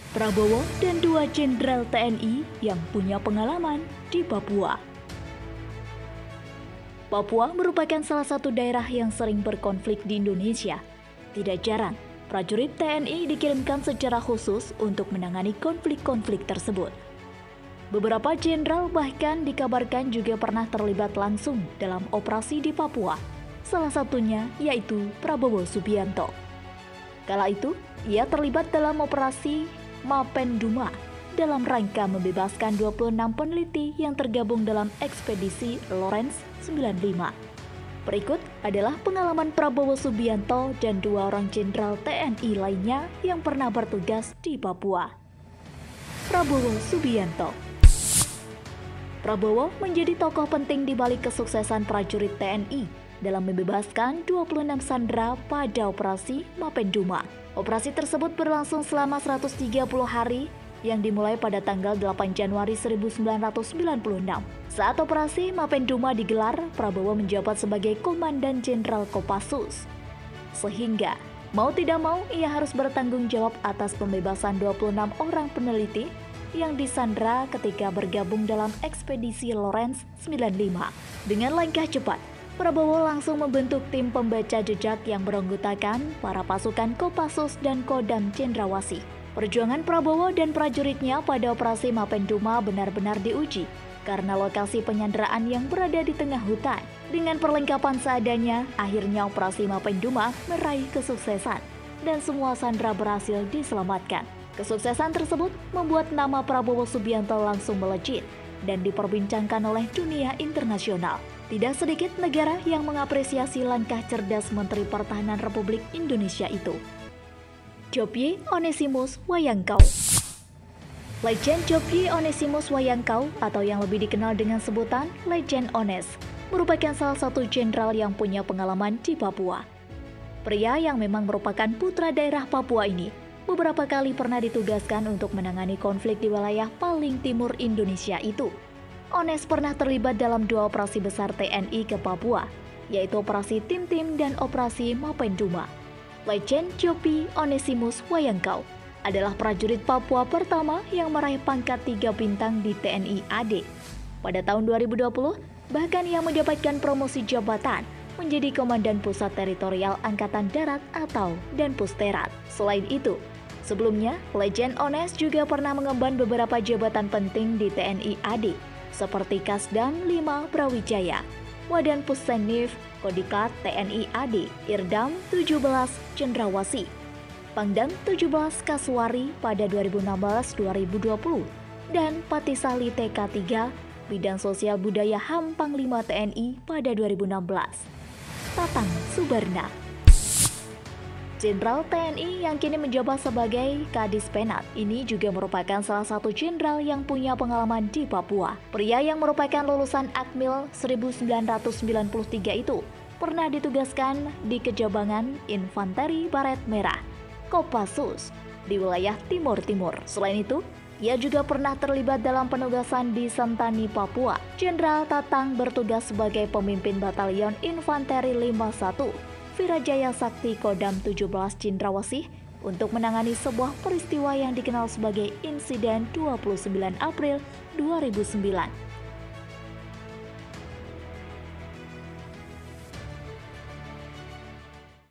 Prabowo dan dua jenderal TNI yang punya pengalaman di Papua. Papua merupakan salah satu daerah yang sering berkonflik di Indonesia. Tidak jarang, prajurit TNI dikirimkan secara khusus untuk menangani konflik-konflik tersebut. Beberapa jenderal bahkan dikabarkan juga pernah terlibat langsung dalam operasi di Papua. Salah satunya yaitu Prabowo Subianto. Kala itu, ia terlibat dalam operasi Mapenduma dalam rangka membebaskan 26 peneliti yang tergabung dalam ekspedisi Lawrence 95. Berikut adalah pengalaman Prabowo Subianto dan dua orang jenderal TNI lainnya yang pernah bertugas di Papua. Prabowo Subianto. Prabowo menjadi tokoh penting di balik kesuksesan prajurit TNI dalam membebaskan 26 sandera pada operasi Mapenduma. Operasi tersebut berlangsung selama 130 hari yang dimulai pada tanggal 8 Januari 1996. Saat operasi Mapenduma digelar, Prabowo menjabat sebagai Komandan Jenderal Kopassus. Sehingga, mau tidak mau, ia harus bertanggung jawab atas pembebasan 26 orang peneliti yang disandra ketika bergabung dalam ekspedisi Lawrence 95. Dengan langkah cepat, Prabowo langsung membentuk tim pembaca jejak yang beranggotakan para pasukan Kopassus dan Kodam Cendrawasih. Perjuangan Prabowo dan prajuritnya pada operasi Mapenduma benar-benar diuji karena lokasi penyanderaan yang berada di tengah hutan. Dengan perlengkapan seadanya, akhirnya operasi Mapenduma meraih kesuksesan dan semua sandera berhasil diselamatkan. Kesuksesan tersebut membuat nama Prabowo Subianto langsung melejit dan diperbincangkan oleh dunia internasional. Tidak sedikit negara yang mengapresiasi langkah cerdas Menteri Pertahanan Republik Indonesia itu. Jopye Onesimus Wayangkau. Legend Jopye Onesimus Wayangkau atau yang lebih dikenal dengan sebutan Legend Ones merupakan salah satu jenderal yang punya pengalaman di Papua. Pria yang memang merupakan putra daerah Papua ini beberapa kali pernah ditugaskan untuk menangani konflik di wilayah paling timur Indonesia itu. Ones pernah terlibat dalam dua operasi besar TNI ke Papua, yaitu Operasi Tim-Tim dan Operasi Mapenduma. Legend Jopye Onesimus Wayangkau adalah prajurit Papua pertama yang meraih pangkat 3 bintang di TNI AD. Pada tahun 2020, bahkan ia mendapatkan promosi jabatan menjadi Komandan Pusat Teritorial Angkatan Darat atau Danpusterat. Selain itu, sebelumnya, Legend Ones juga pernah mengemban beberapa jabatan penting di TNI AD, seperti Kasdam 5 Brawijaya, Wadan Pussenif, Kodikat TNI AD, Irdam 17 Cendrawasih, Pangdam 17 Kasuari pada 2016-2020, dan Patisali TK3 Bidang Sosial Budaya HAM Panglima TNI pada 2016. Tatang Subarna. Jenderal TNI yang kini menjabat sebagai Kadis Penat ini juga merupakan salah satu jenderal yang punya pengalaman di Papua. Pria yang merupakan lulusan Akmil 1993 itu pernah ditugaskan di Kejabangan Infanteri Baret Merah, Kopassus, di wilayah Timur Timur. Selain itu, ia juga pernah terlibat dalam penugasan di Sentani, Papua. Jenderal Tatang bertugas sebagai pemimpin Batalion Infanteri 51 Virajaya Sakti Kodam 17 Cendrawasih untuk menangani sebuah peristiwa yang dikenal sebagai Insiden 29 April 2009.